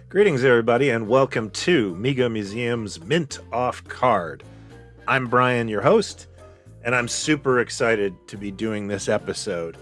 Greetings, everybody, and welcome to MegoMuseum's Mint Off Card. I'm Brian, your host, and I'm super excited to be doing this episode.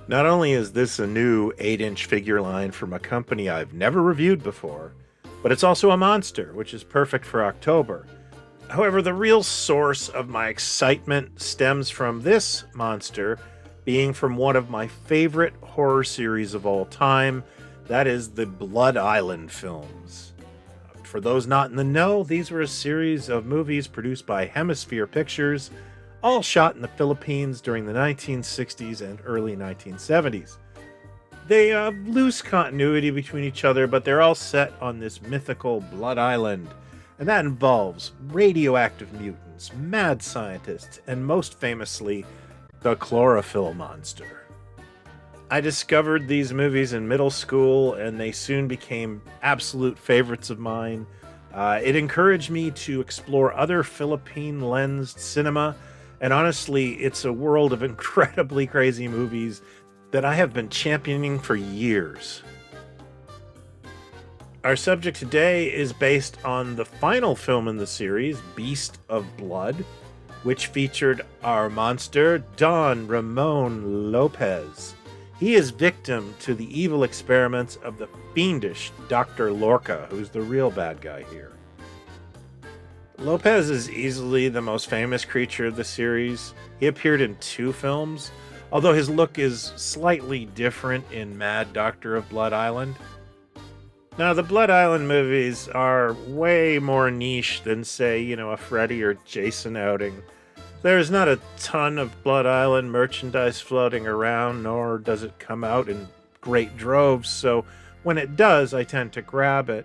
Not only is this a new 8-inch figure line from a company I've never reviewed before, but it's also a monster, which is perfect for October. However, the real source of my excitement stems from this monster being from one of my favorite horror series of all time. That is the Blood Island films. For those not in the know, these were a series of movies produced by Hemisphere Pictures, all shot in the Philippines during the 1960s and early 1970s. They have loose continuity between each other, but they're all set on this mythical Blood Island, and that involves radioactive mutants, mad scientists, and most famously, the chlorophyll monster. I discovered these movies in middle school, and they soon became absolute favorites of mine. It encouraged me to explore other Philippine-lensed cinema, and honestly, it's a world of incredibly crazy movies that I have been championing for years. Our subject today is based on the final film in the series, Beast of Blood, which featured our monster, Don Ramon Lopez. He is victim to the evil experiments of the fiendish Dr. Lorca, who's the real bad guy here. Lopez is easily the most famous creature of the series. He appeared in 2 films, although his look is slightly different in Mad Doctor of Blood Island. Now, the Blood Island movies are way more niche than, say, a Freddy or Jason outing. There's not a ton of Blood Island merchandise floating around, nor does it come out in great droves, so when it does, I tend to grab it.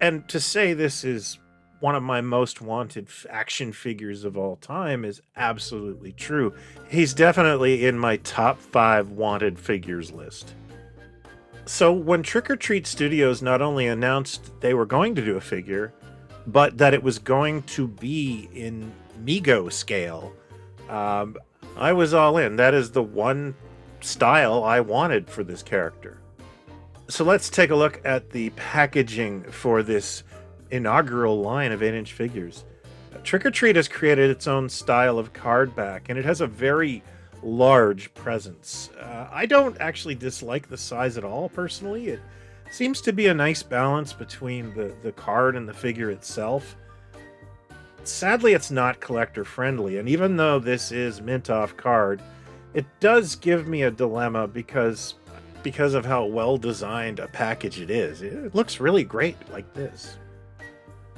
And to say this is one of my most wanted action figures of all time is absolutely true. He's definitely in my top 5 wanted figures list. So when Trick or Treat Studios not only announced they were going to do a figure, but that it was going to be in Mego scale, I was all in. That is the one style I wanted for this character. So let's take a look at the packaging for this inaugural line of 8-inch figures. Trick or Treat has created its own style of card back, and it has a very large presence. I don't actually dislike the size at all, personally. It seems to be a nice balance between the card and the figure itself. Sadly, it's not collector friendly, and even though this is mint off card, it does give me a dilemma because of how well designed a package it is. It looks really great like this.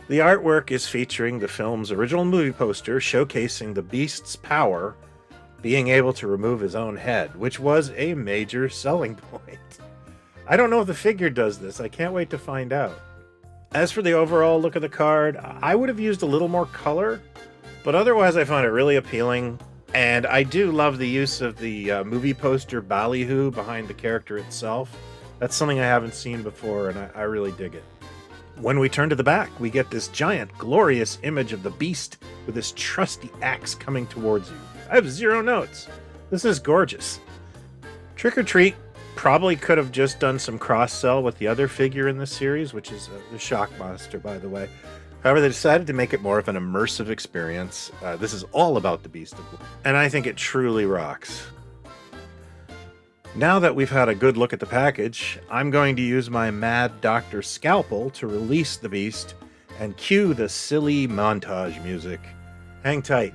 The artwork is featuring the film's original movie poster showcasing the Beast's power, being able to remove his own head, which was a major selling point. I don't know if the figure does this. I can't wait to find out. As for the overall look of the card, I would have used a little more color, but otherwise I find it really appealing, and I do love the use of the movie poster ballyhoo behind the character itself. That's something I haven't seen before, and I really dig it. When we turn to the back, we get this giant, glorious image of the Beast with this trusty axe coming towards you. I have 0 notes. This is gorgeous. Trick or Treat probably could have just done some cross-sell with the other figure in the series, which is the Shock Monster, by the way. However, they decided to make it more of an immersive experience. This is all about the Beast of Blood, and I think it truly rocks. Now that we've had a good look at the package, I'm going to use my Mad Doctor scalpel to release the Beast and cue the silly montage music. Hang tight.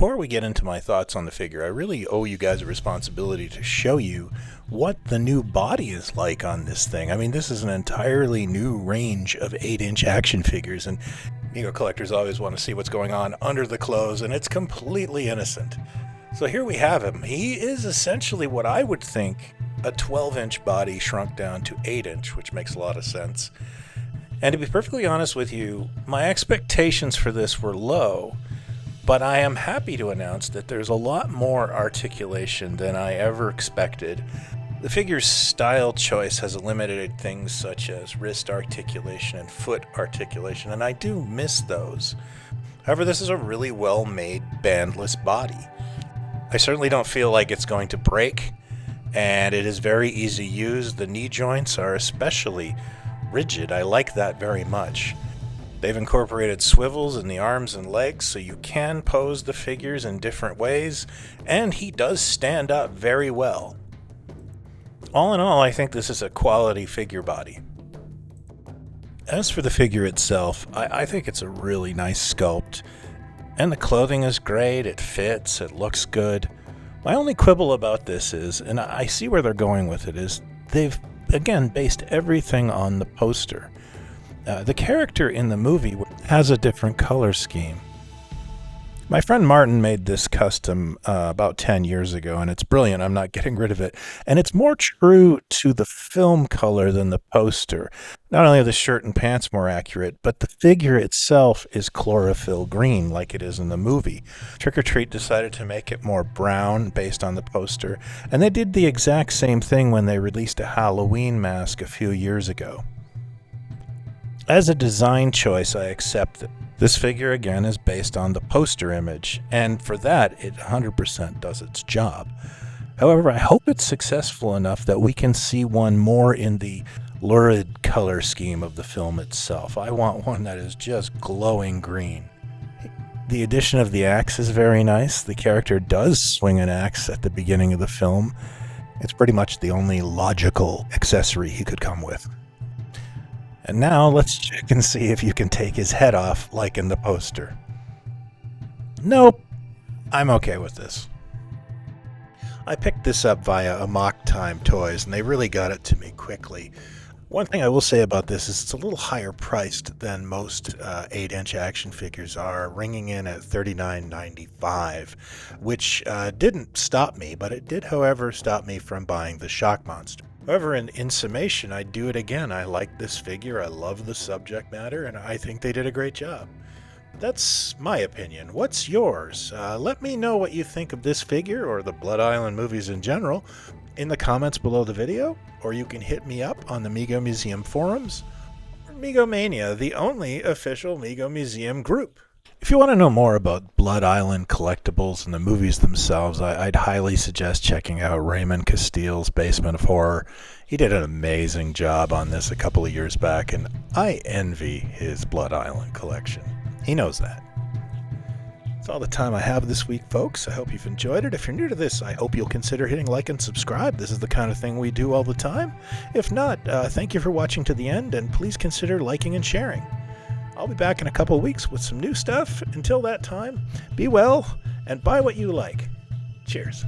Before we get into my thoughts on the figure, I really owe you guys a responsibility to show you what the new body is like on this thing. I mean, this is an entirely new range of 8-inch action figures, and Mego collectors always want to see what's going on under the clothes, and it's completely innocent. So here we have him. He is essentially what I would think a 12-inch body shrunk down to 8-inch, which makes a lot of sense. And to be perfectly honest with you, my expectations for this were low, but I am happy to announce that there's a lot more articulation than I ever expected. The figure's style choice has eliminated things such as wrist articulation and foot articulation, and I do miss those. However, this is a really well-made bandless body. I certainly don't feel like it's going to break, and it is very easy to use. The knee joints are especially rigid. I like that very much. They've incorporated swivels in the arms and legs so you can pose the figures in different ways, and he does stand up very well. All in all, I think this is a quality figure body. As for the figure itself, I think it's a really nice sculpt, and the clothing is great, it fits, it looks good. My only quibble about this is, and I see where they're going with it, is they've, again, based everything on the poster. The character in the movie has a different color scheme. My friend Martin made this custom about 10 years ago, and it's brilliant. I'm not getting rid of it. And it's more true to the film color than the poster. Not only are the shirt and pants more accurate, but the figure itself is chlorophyll green like it is in the movie. Trick or Treat decided to make it more brown based on the poster, and they did the exact same thing when they released a Halloween mask a few years ago. As a design choice, I accept it. This figure, again, is based on the poster image, and for that, it 100% does its job. However, I hope it's successful enough that we can see one more in the lurid color scheme of the film itself. I want one that is just glowing green. The addition of the axe is very nice. The character does swing an axe at the beginning of the film. It's pretty much the only logical accessory he could come with. And now let's check and see if you can take his head off like in the poster. Nope, I'm okay with this. I picked this up via Amok Time Toys, and they really got it to me quickly. One thing I will say about this is it's a little higher priced than most 8-inch action figures are, ringing in at $39.95, which didn't stop me, but it did, however, stop me from buying the Shock Monster. However, in summation, I'd do it again. I like this figure, I love the subject matter, and I think they did a great job. That's my opinion. What's yours? Let me know what you think of this figure, or the Blood Island movies in general, in the comments below the video, or you can hit me up on the MegoMuseum Forums, or Megomania, the only official Mego Museum group. If you want to know more about Blood Island collectibles and the movies themselves, I'd highly suggest checking out Raymond Castile's Basement of Horror. He did an amazing job on this a couple of years back, and I envy his Blood Island collection. He knows that. That's all the time I have this week, folks. I hope you've enjoyed it. If you're new to this, I hope you'll consider hitting like and subscribe. This is the kind of thing we do all the time. If not, thank you for watching to the end, and please consider liking and sharing. I'll be back in a couple of weeks with some new stuff. Until that time, be well and buy what you like. Cheers.